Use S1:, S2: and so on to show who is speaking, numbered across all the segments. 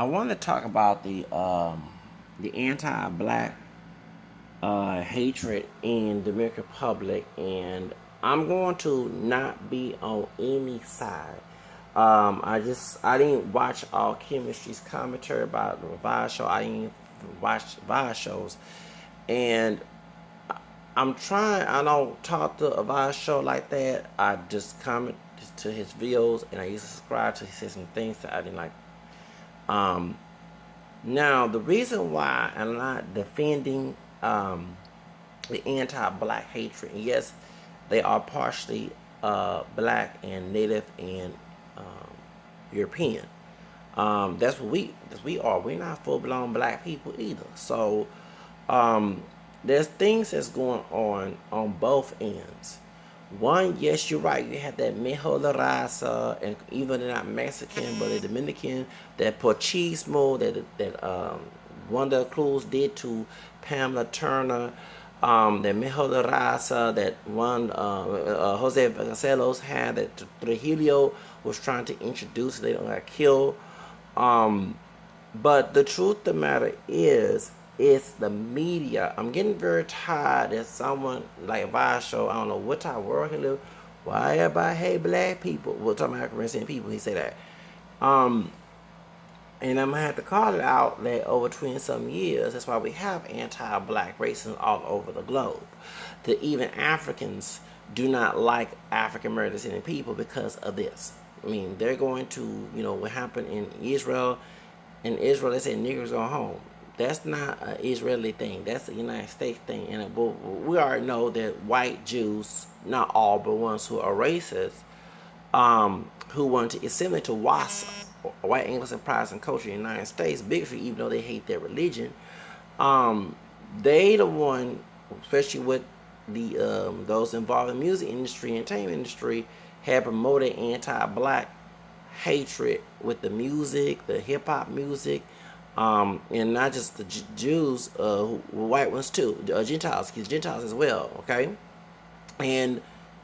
S1: I want to talk about the anti-black hatred in the Dominican Republic, and I'm going to not be on any side. I didn't watch all Chemistry's commentary about the Revive show. I didn't watch Revive shows, and I'm trying. I don't talk to Revive show like that. I just comment to his videos, and I used to subscribe to. He said some things that I didn't like. Um, Now, the reason why I'm not defending the anti-black hatred, and yes, they are partially black and native and um, European. That's we are. We're not full-blown black people either. So um, there's things that's going on both ends. One, yes, you're right. You have that Mijo La Raza, and even they're not Mexican, but they're Dominican. That Porchismo that Wanda Cruz did to Pamela Turner. That Mijo La Raza, that one Jose Vasconcelos had, that Trujillo was trying to introduce. They don't got killed. Um, but the truth of the matter is, it's the media. I'm getting very tired that someone like Vasho, I don't know what type of world he live. Why everybody hate black people? Well, talking about African people, he say that. Um, and I'm gonna have to call it out that over 20 some years, that's why we have anti-black racism all over the globe. That even Africans do not like African American people because of this. I mean, they're going to, what happened in Israel. In Israel, they say niggers go home. That's not an Israeli thing. That's a United States thing. And we already know that white Jews, not all, but ones who are racist, who want to assimilate to WASP, white English and Protestant culture in the United States, bigotry, even though they hate their religion. Um, they the one, especially with the those involved in the music industry, entertainment industry, have promoted anti-black hatred with the music, the hip hop music, and not just the Jews, white ones too, Gentiles, Gentiles as well. Okay, and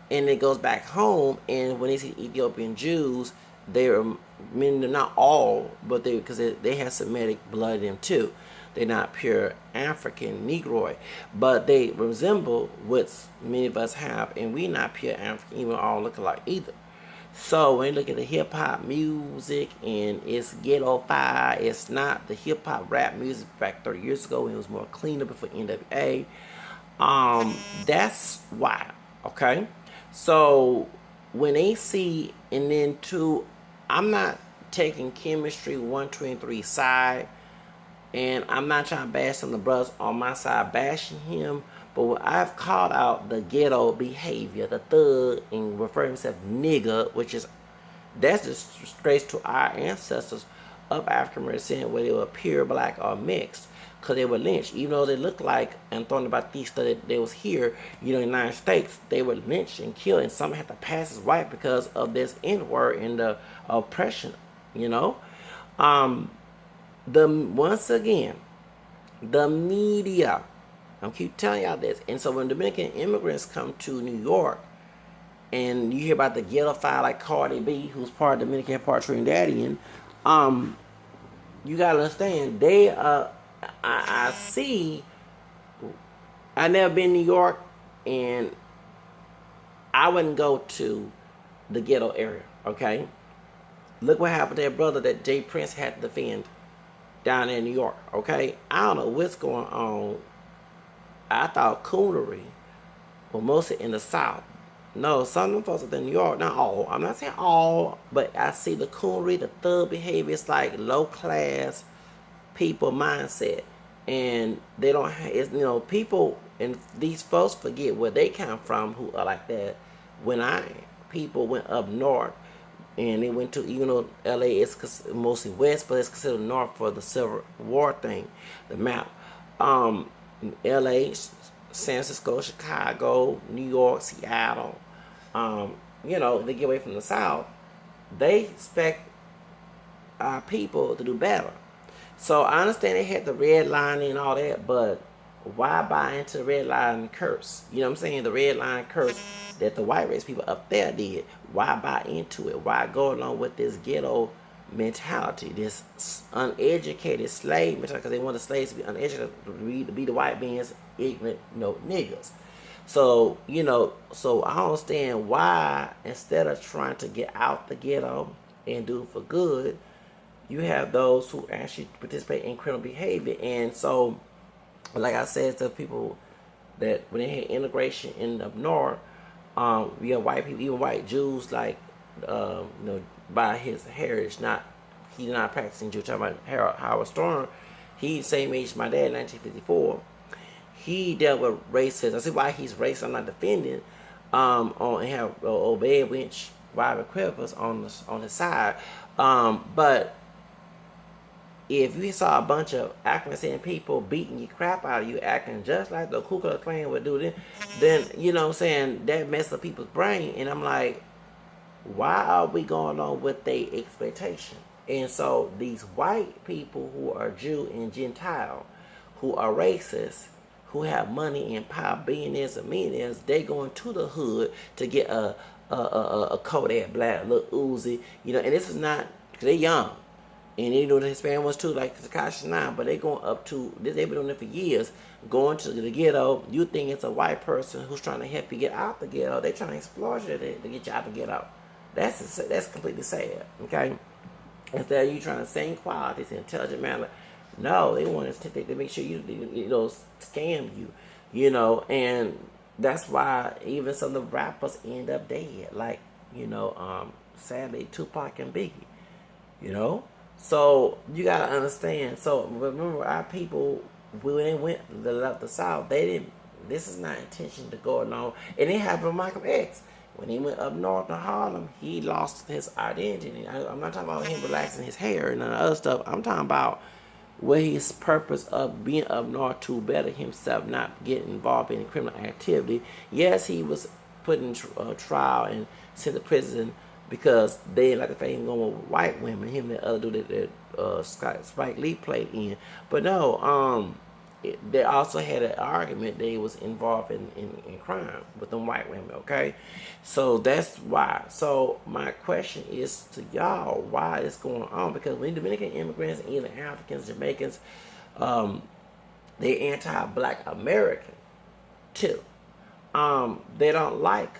S1: it goes back home, and when they see Ethiopian Jews, they're not all, but they have Semitic blood in them too. They're not pure African Negroid, but they resemble what many of us have, and we not pure African, even all look alike either. So when you look at the hip hop music and it's ghetto fire, it's not the hip hop rap music back 30 years ago when it was more cleaner before NWA. That's why. Okay. So when they see, and then two, I'm not taking Chemistry 123 side, and I'm not trying to bash some of the brothers on my side bashing him, but when I've called out the ghetto behavior, the thug, and refer himself nigga, that's just disgrace to our ancestors of African American, where they were pure black or mixed, because they were lynched. Even though they looked like Antonio Batista, that they was here, in the United States, they were lynched and killed, and some had to pass as white because of this N-word and the oppression, Once again, the media, I keep telling y'all this. And so when Dominican immigrants come to New York, and you hear about the ghetto file like Cardi B, who's part Dominican, part Trinidadian, you gotta understand, I see, I never been to New York, and I wouldn't go to the ghetto area, okay? Look what happened to that brother that Jay Prince had to defend down there in New York, okay? I don't know what's going on. I thought coonery was mostly in the South. No, some of them folks are in New York, not all. I'm not saying all, but I see the coonery, the thug behavior. It's like low class people mindset, and they don't. It's people, and these folks forget where they come from who are like that. When people went up north, and they went to, even though LA is mostly west, but it's considered north for the Civil War thing, the map. LA, San Francisco, Chicago, New York, Seattle, they get away from the South. They expect our people to do better. So I understand they had the red line and all that, but why buy into the red line curse? You know what I'm saying? The red line curse that the white race people up there did. Why buy into it? Why go along with this ghetto mentality, this uneducated slave mentality, because they want the slaves to be uneducated, to be the white man's ignorant, niggas. So, so I understand why, instead of trying to get out the ghetto and do it for good, you have those who actually participate in criminal behavior. And so, like I said to people, that when they had integration in the north, we have white people, even white Jews, like, by his heritage, he's not practicing Jew. Talking about Howard Storm, he's same age as my dad, 1954. He dealt with racism. I see why he's racist. I'm not defending. And have Obed Winch, Robert Quivers on his side. But if you saw a bunch of African people beating your crap out of you, acting just like the Ku Klux Klan would do, then you know what I'm saying, that messes up people's brain. And I'm like, why are we going on with their expectation? And so these white people who are Jew and Gentile, who are racist, who have money and power, billionaires and millionaires, they going to the hood to get a Kodak Black, little Uzi, and this is not, because they're young. And they know the Hispanic ones too, like Takashi 9, but they going up to, they've been doing it for years, going to the ghetto. You think it's a white person who's trying to help you get out the ghetto. They're trying to exploit you to get you out the ghetto. That's completely sad, okay? Instead of you trying to sing qualities in an intelligent manner, no, they want to make sure you scam you, and that's why even some of the rappers end up dead, like, sadly, Tupac and Biggie, So you gotta understand. So remember, our people, when they left the South, they didn't. This is not intention to go along, and it happened with Malcolm X. When he went up north to Harlem, he lost his identity. I'm not talking about him relaxing his hair and other stuff. I'm talking about what his purpose of being up north to better himself, not get involved in criminal activity. Yes, he was put in trial and sent to prison because they like the fact he was going with white women, him and the other dude that Spike Lee played in. But no, they also had an argument that he was involved in crime with them white women, okay? So that's why. So my question is to y'all, why is going on? Because when Dominican immigrants, either Africans, Jamaicans, they anti-black American too. They don't like,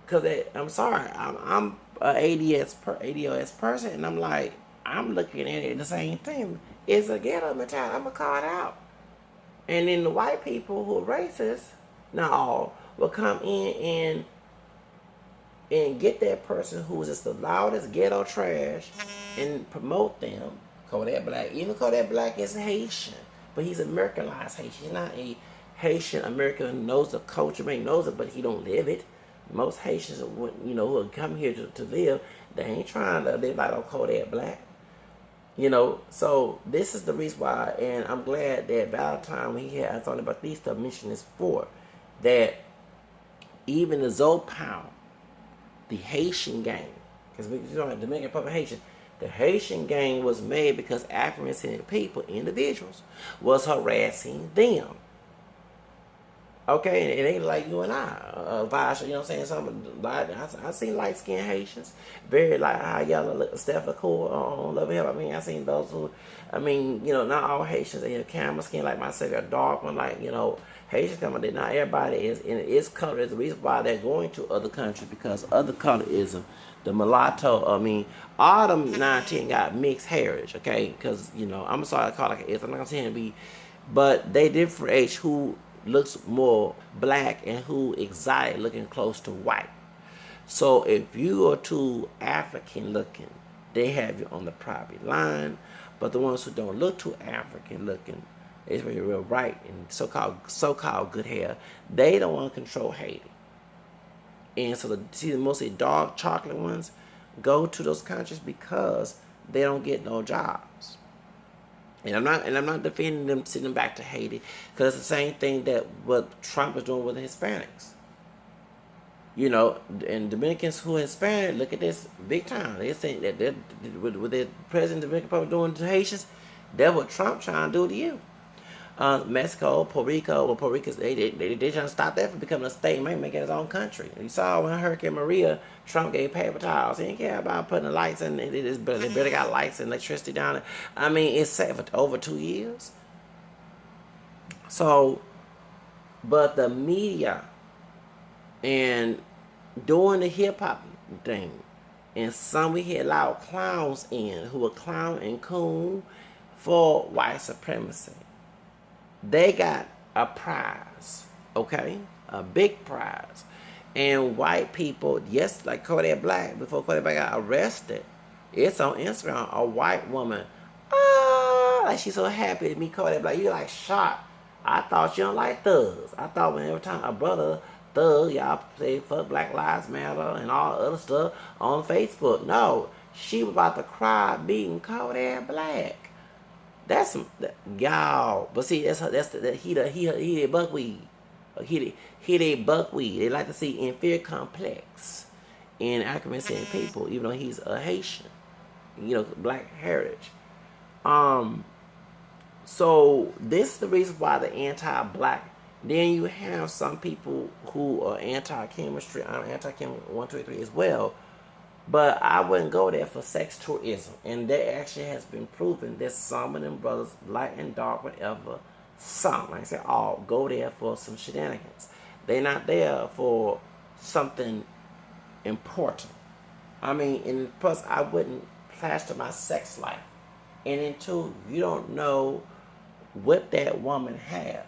S1: because I'm sorry, I'm an ADOS person, and I'm like, I'm looking at it the same thing. It's a ghetto mentality. I'm going to call it out. And then the white people who are racist, not all, will come in and get that person who is just the loudest ghetto trash and promote them. Kodak Black. Even Kodak Black is Haitian, but he's Americanized Haitian. He's not a Haitian American who knows the culture, maybe knows it, but he don't live it. Most Haitians, who come here to live, they ain't trying to live like Kodak Black. So this is the reason why, and I'm glad that Valentine, when he had, I thought about these stuff, mentioned this before, that even the Zopow, the Haitian gang, because we don't Dominican Republic Haitian, the Haitian gang was made because African people, individuals, was harassing them. Okay, it ain't like you and I, Vasha, you know what I'm saying? I seen light-skinned Haitians, very like how y'all look, Steph LaCour on Love and Hip. I seen those who, not all Haitians, they have camera skin like myself, a dark one, like, Haitians come out. Not everybody is, and its color is the reason why they're going to other countries, because other colorism, the mulatto, all them 9-10 got mixed heritage, okay? Because, I'm sorry to call it like it is, I'm not going to say it be, but they differentiate who looks more black and who exotic, looking close to white. So if you are too African looking, they have you on the private line. But the ones who don't look too African looking, it's really real white and so-called good hair, they don't want to control Haiti. And so the mostly dark chocolate ones go to those countries because they don't get no jobs. And I'm not defending them, sending them back to Haiti, because it's the same thing that what Trump is doing with the Hispanics. And Dominicans who are Hispanic, look at this big time. They're saying that with the president of the Dominican Republic doing to Haitians, that's what Trump trying to do to you. Mexico, Puerto Rico. Well, Puerto Rico, they trying to stop that from becoming a state, man, making its own country. You saw when Hurricane Maria, Trump gave paper towels. He didn't care about putting the lights in. They barely got lights and electricity down there. I mean, it's set for over 2 years. So, but the media and doing the hip hop thing, and some we had allowed clowns in who were clown and coon for white supremacy. They got a prize, okay? A big prize. And white people, yes, like Kodak Black, before Kodak Black got arrested, it's on Instagram, a white woman, like she's so happy to meet Kodak Black. You like shocked. I thought you don't like thugs. I thought when every time a brother thug, y'all say fuck Black Lives Matter and all other stuff on Facebook. No, she was about to cry beating Kodak Black. That's some y'all. But see, he did buckwheat. He did buckwheat. They like to see inferior complex in African American people, even though he's a Haitian, black heritage. So this is the reason why the anti-black. Then you have some people who are anti-chemistry, anti-chem 1, 2, 3 as well. But I wouldn't go there for sex tourism. And that actually has been proven that some of them brothers, light and dark, whatever, some, like I said, all go there for some shenanigans. They're not there for something important. I mean, and plus I wouldn't plaster my sex life. And then two, you don't know what that woman has.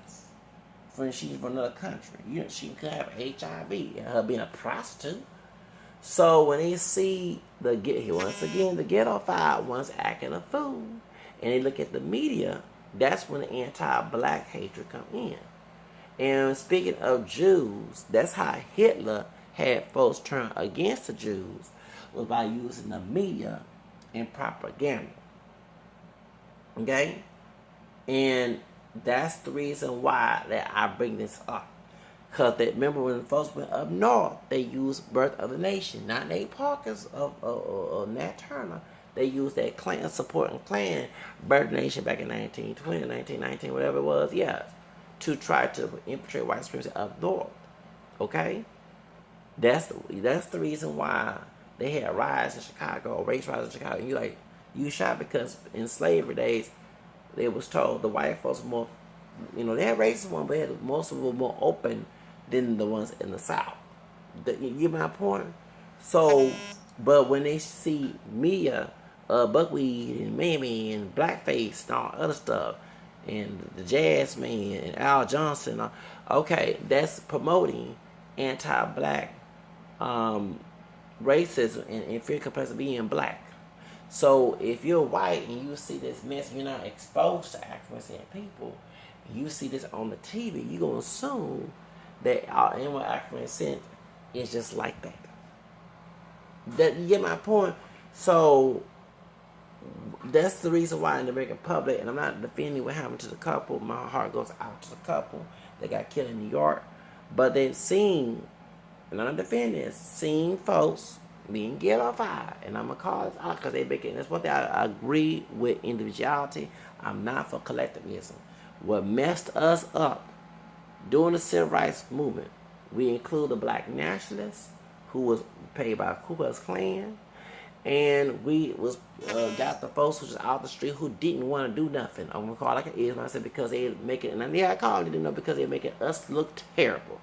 S1: When she's from another country, she could have HIV and her being a prostitute. So when they see the ghetto five ones acting a fool, and they look at the media, that's when the anti-black hatred come in. And speaking of Jews, that's how Hitler had folks turn against the Jews, was by using the media and propaganda. Okay, and that's the reason why that I bring this up. Because remember when folks went up north, they used Birth of the Nation, not Nate Parkers or Nat Turner. They used that Klan, supporting Klan, Birth of the Nation back in 1920, 1919, whatever it was, yes, to try to infiltrate white supremacy up north. Okay? That's the reason why they had riots in Chicago, race riots in Chicago. And you shot because in slavery days, they was told the white folks were more, they had racist ones, but most of them were more open than the ones in the South. You get my point? So, but when they see Mia, Buckwheat and Mammy and Blackface and all other stuff, and the Jazz Man and Al Johnson, okay, that's promoting anti-black racism and inferior complex of being black. So if you're white and you see this mess, you're not exposed to African people, you see this on the TV, you're going to assume that anyone African descent is just like that. You get my point? So that's the reason why in the Dominican Republic, and I'm not defending what happened to the couple, my heart goes out to the couple that got killed in New York, but they've seen, and I'm not defending this, seen folks being ghettoified, and I'm gonna call this out because they make it. That's one thing I agree with individuality. I'm not for collectivism. What messed us up during the civil rights movement, we include the black nationalists who was paid by Ku Klux Klan, and we was got the folks who was out the street who didn't want to do nothing. I'm gonna call it like it is when I said because they make it, and I call it, didn't know because they making us look terrible.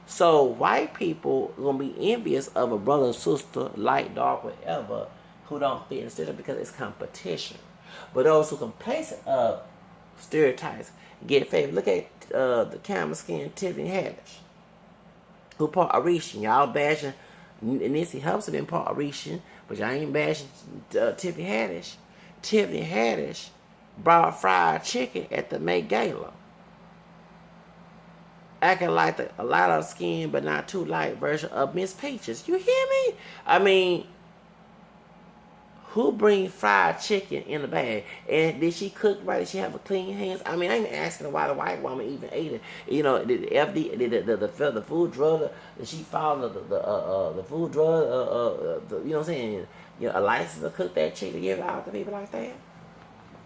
S1: So white people are gonna be envious of a brother or sister, light, dark, whatever, who don't fit in the system because it's competition. But those who complacent of stereotypes get favored. Look at the camera skin Tiffany Haddish, who Puerto Rican. Y'all bashing Nissy Humphrey been Puerto Rican, but y'all ain't bashing Tiffany Haddish. Tiffany Haddish brought fried chicken at the Met Gala, acting like a light of skin but not too light version of Miss Peaches. You hear me? I mean, who bring fried chicken in a bag? And did she cook right? Did she have a clean hands? I mean, I ain't asking why the white woman even ate it. Did the FD, the food drug, did she follow the food drug, you know what I'm saying? A license to cook that chicken to give it out to people like that?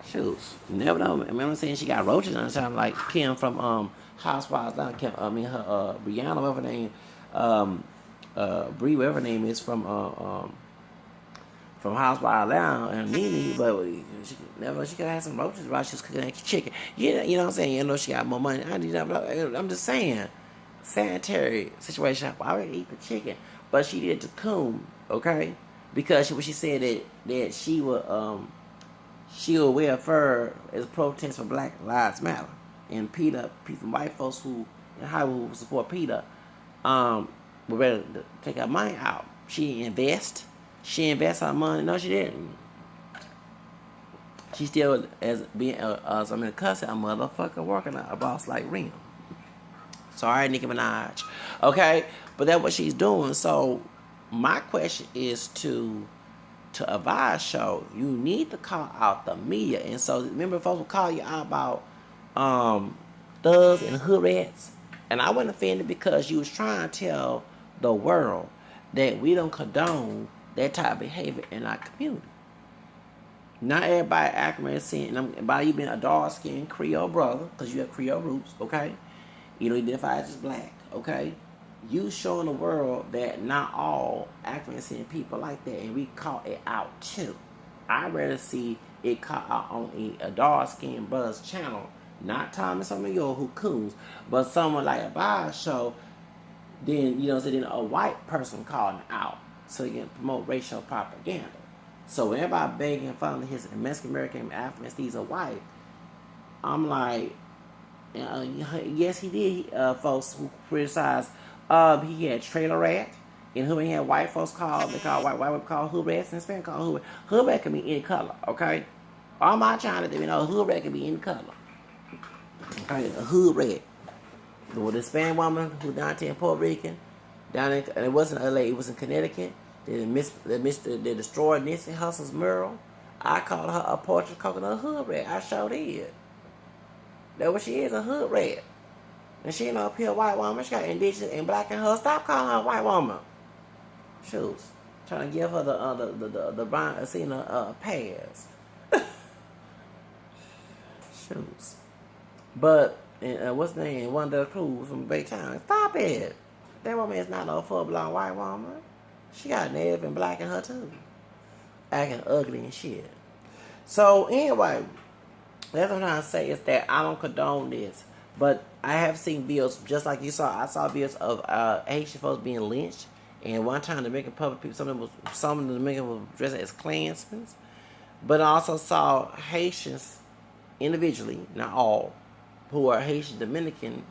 S1: Shoot, never know. I mean, I'm saying she got roaches on the time, like Kim from Housewives down. Kim, I mean her Brianna, whatever her name, Bree, whatever her name is from Housewives down, and Nene, but she could have some roaches while she was cooking that chicken. Yeah, you know what I'm saying. You know she got more money. I'm just saying, sanitary situation. I would eat the chicken, but she did the coon, okay, because what she said that she would wear fur as a protest for Black Lives Matter. And Peter, some white folks who in Hollywood who support Peter, were ready to take her money out. She invests her money. No, she didn't. She still as being as I'm in cussing a motherfucker working a boss like Rem. Sorry, Nicki Minaj. Okay, but that's what she's doing. So my question is to advise show, you need to call out the media. And so remember folks will call you out about thugs and hood rats. And I wasn't offended because you was trying to tell the world that we don't condone that type of behavior in our community. Not everybody accurate and by you being a dark skinned Creole brother, because you have Creole roots, okay? You don't identify as black, okay? You showing the world that not all African people like that, and we call it out too. I'd rather see it caught out on a dark-skinned brother's channel, not Thomas or Mayo who coons, but someone like a Bob show, then then a white person calling it out, so you can promote racial propaganda. So when everybody begging fun of his Mexican American Africans, these are white. I'm like, yes, he did. Folks who criticize. He had trailer rat, and who he had white folks called. They call white women call hood rats, and Hispanic call hood rat. Hood rat can be any color, okay? All my China, hood rat can be any color. Okay, a hood rat. With a Hispanic woman who down there in Puerto Rican, and it wasn't LA, it was in Connecticut. They destroyed Nipsey Hussle's mural. I called her a portrait coconut hood rat. I sure did. That's what she is, a hood rat. And she ain't no pure white woman. She got indigenous and black in her. Stop calling her a white woman. Shoes. Trying to give her the brown pass. Shoes. But what's the name? One of the crews from Baytown. Stop it. That woman is not no full-blown white woman. She got native and black in her too. Acting ugly and shit. So anyway, that's what I'm trying to say is that I don't condone this. But I have seen videos, just like you saw. I saw videos of Haitian folks being lynched. And one time the Dominican Republic people, some of the Dominicans were dressed as Klansmen. But I also saw Haitians individually, not all, who are Haitian-Dominican,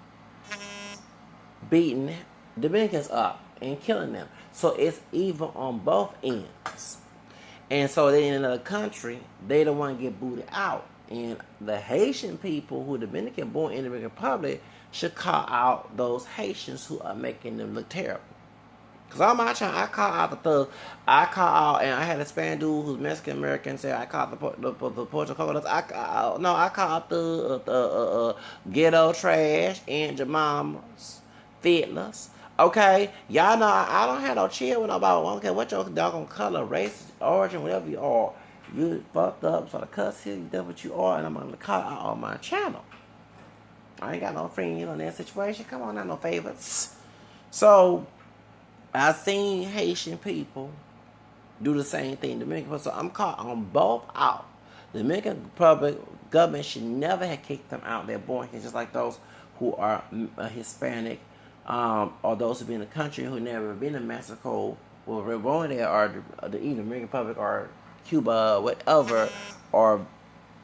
S1: beating Dominicans up and killing them. So it's evil on both ends. And so they in another country, they don't want to get booted out. And the Haitian people who are Dominican born in the Dominican Republic should call out those Haitians who are making them look terrible. Because all my time, I call out the thugs. I call out, and I had a Spanish dude who's Mexican American say, I call out the Portugal coconuts. I call out the ghetto trash and Jemima's fiddlers. Okay? Y'all know I don't have no chill with nobody. I don't care what your doggone color, race, origin, whatever you are. You fucked up, so the cuss here, that's what you are, and I'm gonna call out on my channel. I ain't got no friends on that situation. Come on, not no favorites. So, I've seen Haitian people do the same thing. Dominican, so I'm caught on both out. The Dominican Republic government should never have kicked them out. They're born here, just like those who are Hispanic, or those who've been in the country who never been in Mexico, or were born there, or the Dominican Republic, or Cuba, whatever, or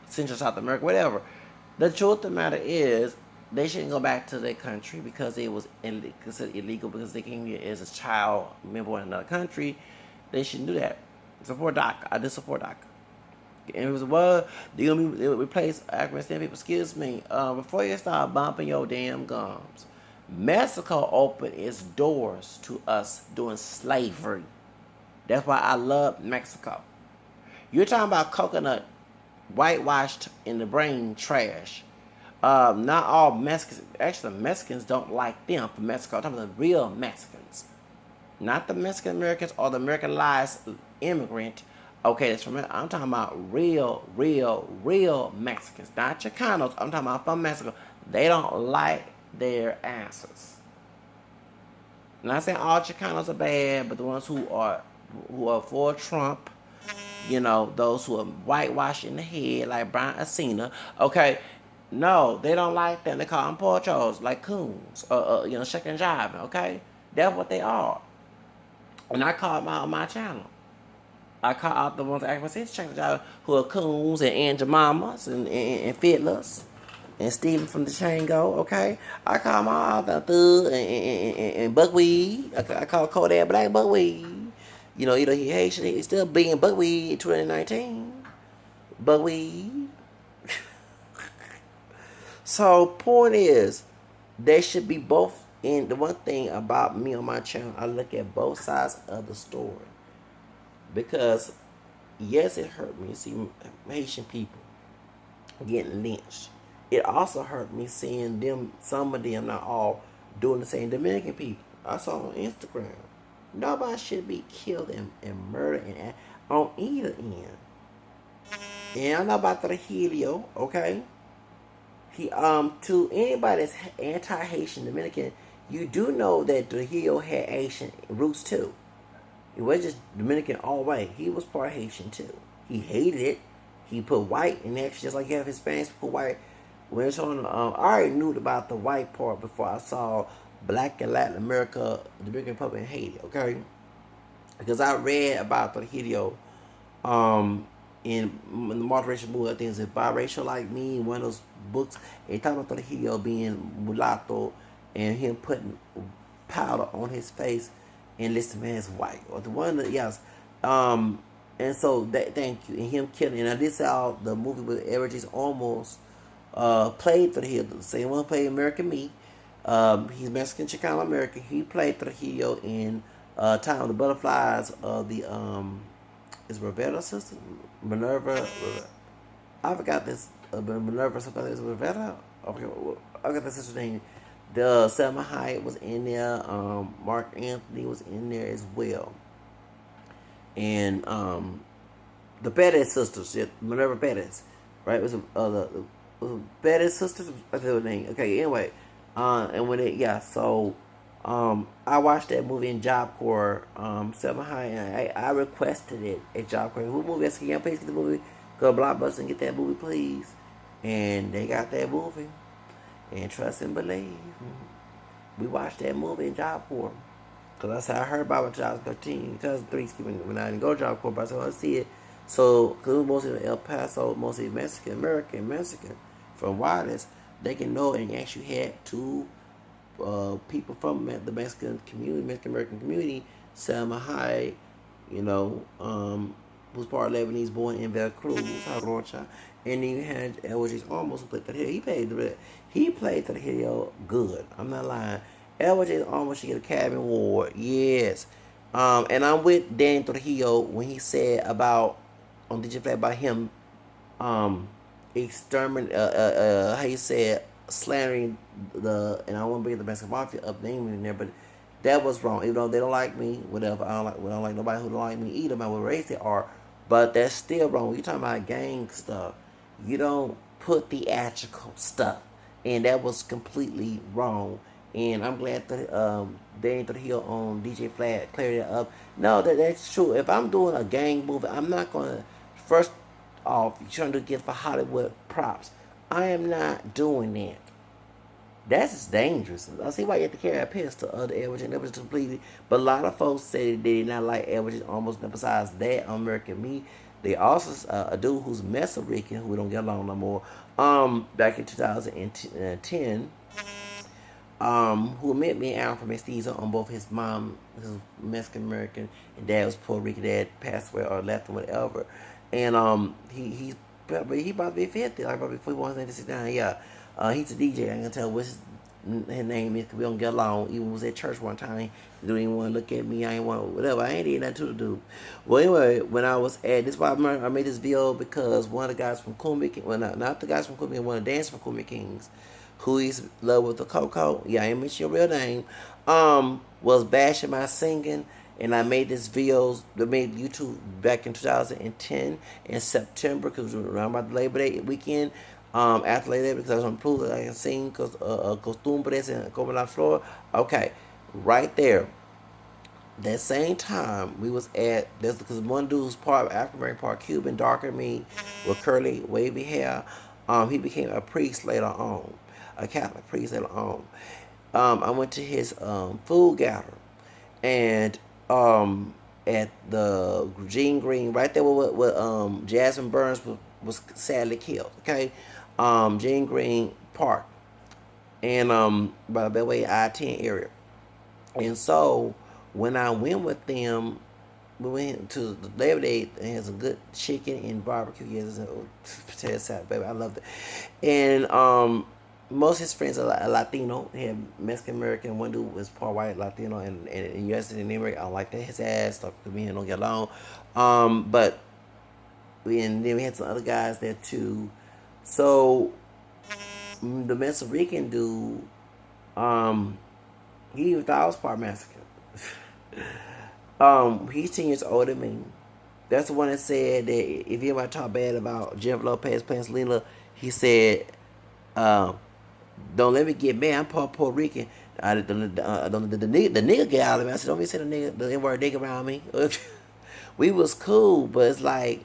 S1: Central South America, whatever. The truth of the matter is, they shouldn't go back to their country because it was considered illegal because they came here as a child, member in another country. They shouldn't do that. Support DACA. I did support DACA. And it was, well, they're going to replace African people. Excuse me. Before you start bumping your damn gums, Mexico opened its doors to us during slavery. That's why I love Mexico. You're talking about coconut whitewashed in the brain trash. Not all Mexicans, actually Mexicans don't like them from Mexico. I'm talking about the real Mexicans. Not the Mexican Americans or the Americanized immigrant Okay, that's from I'm talking about real Mexicans, not Chicanos. I'm talking about from Mexico. They don't like their answers. I'm not saying all Chicanos are bad, but the ones who are for Trump, you know, those who are whitewashed in the head, like Brian Acina, okay, no, they don't like them. They call them pochos, like coons, you know, shucking and jiving, okay? That's what they are. And I call them out on my channel. I call out the ones that act my check job who are coons and Aunt Jemimas and fiddlers and Steven from the Chango, okay? I call them all the thug and buckwheat. I call Kodak Black buckwheat. You know, he Haitian. He's still being buckwheat in 2019. Buckwheat. So, point is, they should be both in. The one thing about me on my channel, I look at both sides of the story. Because, yes, it hurt me to see Haitian people getting lynched. It also hurt me seeing them, some of them, not all, doing the same. Dominican people, I saw on Instagram. Nobody should be killed and murdered on either end. And I know about Trujillo, okay? To anybody that's anti-Haitian Dominican, you do know that Trujillo had Haitian roots too. He wasn't just Dominican all the way. He was part Haitian too. He hated it. He put white in there, just like you have Hispanics put white. When it's on, I already knew about the white part before I saw Black and Latin America, the Dominican Republic, and Haiti. Okay, because I read about Trujillo, in the multiracial book. I think it's biracial like me. One of those books. They talk about Trujillo being mulatto and him putting powder on his face and listed man as white, or the one that yes, and so that thank you, and him killing. And I did saw the movie with Everett almost played Trujillo, the same one played American Me. He's Mexican Chicano American. He played Trujillo in Time of the Butterflies of the is Rivera sister Minerva. I forgot this. Minerva something is Rivera. I forgot the sister's name. The Selma Hayek was in there. Mark Anthony was in there as well. And the Perez sisters, Minerva Perez, right? It was the Perez sisters. I forget the name. Okay, anyway, and when so I watched that movie in Job Corps. Selma Hayek. I requested it at Job Corps. What movie? I said, "Yeah, please get the movie. Go to Blockbuster and get that movie, please." And they got that movie. And trust and believe. We watched that movie in Job Corps. Because that's how I heard about it in 2013, 2003, excuse me, when I didn't go to Job Corps, but I said, I see it. So, because it was mostly El Paso, mostly Mexican, American, Mexican, from Wireless, they can know, and actually had two people from the Mexican community, Mexican American community, Selma Hayek, you know, who's part Lebanese, born in Veracruz, Rocha, and then you had Elway's almost who played Trujillo. He played Trujillo good. I'm not lying. Elway almost should get a Academy Award. Yes. And I'm with Dan Trujillo when he said about on DJ Flat about him how he said slandering and I won't bring the Mexican Mafia up naming in there, but that was wrong. Even though they don't like me, whatever. I don't like nobody who don't like me either, matter what race they are. But that's still wrong. When you're talking about gang stuff, you don't put theatrical stuff, and that was completely wrong. And I'm glad that Danny Trujillo on DJ Flat cleared it up. No, that's true. If I'm doing a gang movie, I'm not gonna first off trying to get for Hollywood props. I am not doing that. That's just dangerous. I see why you have to carry a pistol. The Edwards and Edwards completely. But a lot of folks say they did not like Edwards almost. Besides that, American Me, they also a dude who's Mexican who we don't get along no more. Back in 2010, who met me and Alfred Mestizo on both his mom, his Mexican American, and dad was Puerto Rican. Dad passed away or left or whatever. And he about to be 50, like probably before he wants to 69. Yeah. He's a DJ. I ain't gonna tell what his name is because we don't get along. Even was at church one time. He didn't even want to look at me. I ain't want whatever. I ain't even nothing to do. Well, anyway, when I was at this, why I made this video because one of the guys from Kumbi, well, not the guys from Kumbi, one of the dancers from Kumbi Kings, who he's in love with the Coco. Yeah, I ain't mention your real name. Was bashing my singing And I made this videos, I made YouTube back in 2010 in September, because around my Labor Day weekend, after Labor Day, because I was on proof that I can sing costumbres and como la flor. Okay, right there. That same time, we was at, that's because one dude's part African American, part Cuban, darker than me, with curly, wavy hair. He became a priest later on, a Catholic priest later on. I went to his food gathering, and at the Gene Green, right there where Jasmine Burns was sadly killed. Okay, Gene Green Park, and by the way, I-10 area. And so when I went with them, we went to the Labor Day, and has a good chicken and barbecue. Yes, potato salad, baby, I loved it. And most of his friends are Latino. He had Mexican American. One dude was part white Latino, and US and American. I don't like that his ass stuff because me and don't get along. But and then we had some other guys there too. So the Mexican Rican dude, he even thought I was part Mexican. He's 10 years older than me. That's the one that said that if anybody talk bad about Jennifer Lopez playing Selena, he said, "Don't let me get mad. I'm part Puerto Rican." The nigga get out of me. I said, "Don't be saying the N-word nigga around me." We was cool, but it's like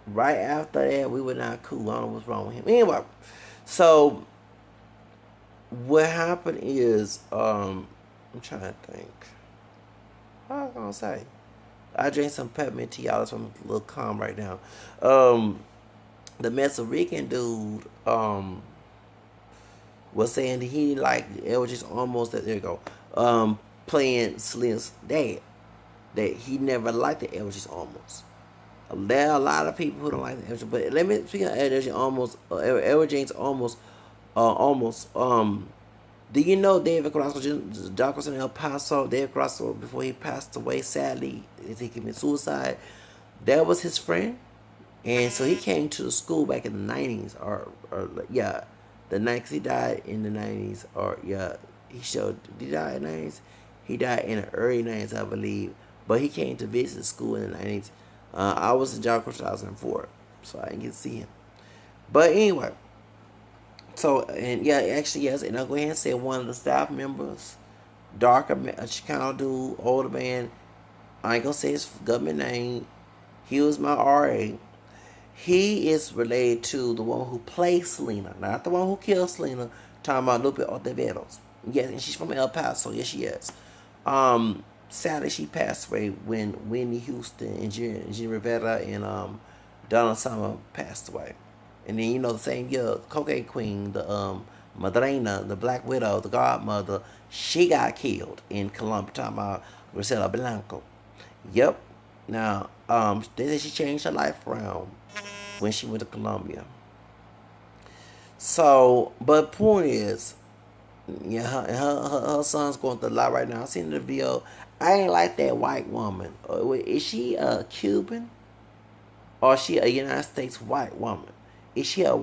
S1: right after that we were not cool. I don't know what's wrong with him. Anyway, so what happened is, I'm trying to think. What I was gonna say? I drank some peppermint tea. Y'all, so I'm a little calm right now. The Mexican Rican dude was saying that he liked Elvis almost. There you go. Playing Slim's dad. That he never liked the Elvis almost. There are a lot of people who don't like the Elvis, but let me speak of Elvis almost. Elvis almost. Do you know David Carrasco, Doctor in El Paso? David Carrasco, before he passed away, sadly, he committed suicide. That was his friend, and so he came to the school back in the 90s, or yeah, the 90s. He died in the 90s, or yeah, did he die in the 90s? He died in the early 90s, I believe. But he came to visit the school in the 90s. I was in Jocko 2004, so I didn't get to see him. But anyway. So, and yeah, actually, yes, and I'll go ahead and say one of the staff members, darker, a Chicano dude, older man, I ain't gonna say his government name, he was my RA. He is related to the one who played Selena, not the one who killed Selena, talking about Lupe Oteveros. Yes, and she's from El Paso, yes she is. Sadly, she passed away when Whitney Houston and Gene Rivera and Donna Summer passed away. And then, the same year, Cocaine Queen, the Madrina, the Black Widow, the Godmother, she got killed in Colombia, talking about Griselda Blanco. Yep. Now, they said she changed her life around when she went to Colombia. So, but point is, yeah, her son's going through a lot right now. I seen the video. I ain't like that white woman. Is she a Cuban? Or is she a United States white woman? Is she a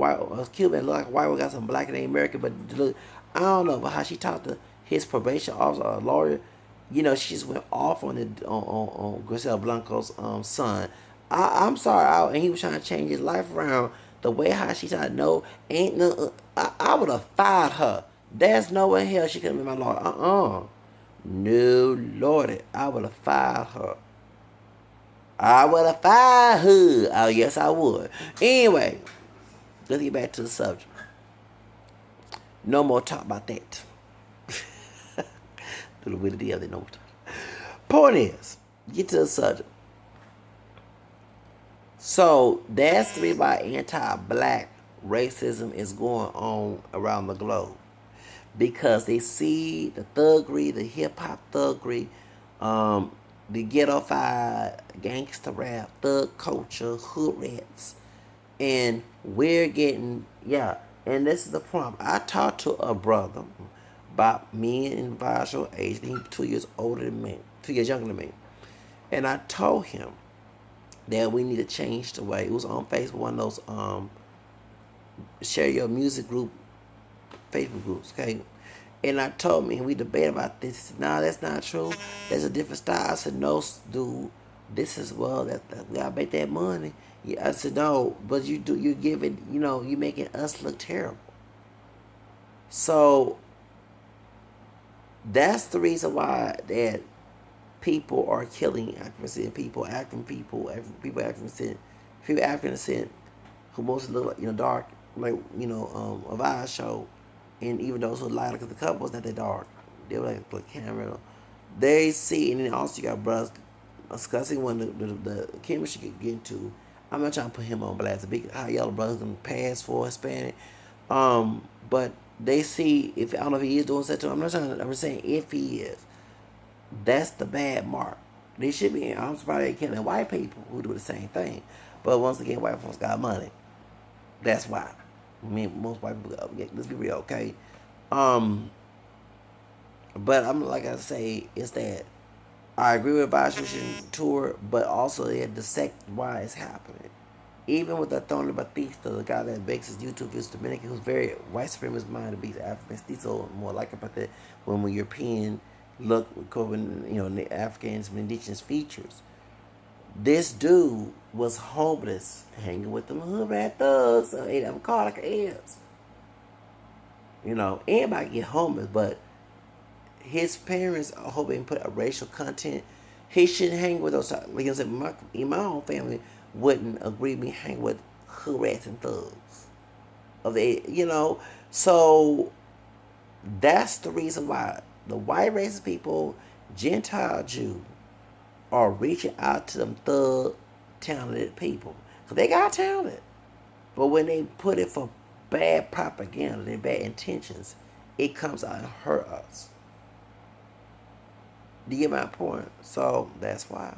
S1: Cuban, look like a white woman, got some black and American, but look, I don't know, but how she talked to his probation officer or lawyer, she just went off on Griselda Blanco's son. I'm sorry, and he was trying to change his life around. The way how she tried to know, ain't no, I would have fired her. There's no way in hell she could have been my lawyer. No, Lordy, I would have fired her. I would have fired her. Oh, yes, I would. Anyway, let's get back to the subject. No more talk about that. Little bit of the other, no more talk. Point is, get to the subject. So, that's the reason why anti-black racism is going on around the globe. Because they see the thuggery, the hip-hop thuggery, the ghetto-fied gangster rap, thug culture, hood rats. And we're getting, and this is the problem. I talked to a brother about me and Virgil age. He's 2 years older than me, 2 years younger than me. And I told him that we need to change the way. It was on Facebook, one of those share your music group Facebook groups, okay? And I told me, and we debated about this. He said, "No, that's not true. There's a different style." I said, "No, dude. This is that we gotta make that money." Yeah, I said, "No, but you're giving, you're making us look terrible." So that's the reason why that people are killing African descent people, people African descent, who mostly look like dark, like of our show, and even those who lie, because the couples that they're dark, they were like camera. They see, and then also you got brothers discussing when the chemistry get into. I'm not trying to put him on blast. The big high yellow brothers can pass for Hispanic, but they see, if I don't know if he is doing that to him. I'm just saying if he is, that's the bad mark. They should be. I'm surprised they killing white people who do the same thing. But once again, white folks got money. That's why. I mean, most white people. Let's be real, okay? But I'm like I say, is that I agree with Vashon Tour, but also they had dissect why it's happening. Even with Anthony Batista, the guy that makes his YouTube videos, Dominican, who's very white supremacist minded, beats African, still more like about that when European look covering, Africans and indigenous features. This dude was homeless, hanging with them hood rat thugs, so they never call like ass. Anybody get homeless, but his parents are hoping put a racial content. He shouldn't hang with those. Like I said, my own family wouldn't agree me hang with hood rats and thugs. So that's the reason why the white racist people, Gentile Jew, are reaching out to them thug talented people. Because they got talent. But when they put it for bad propaganda and bad intentions, it comes out and hurt us. Do you get my point? So that's why.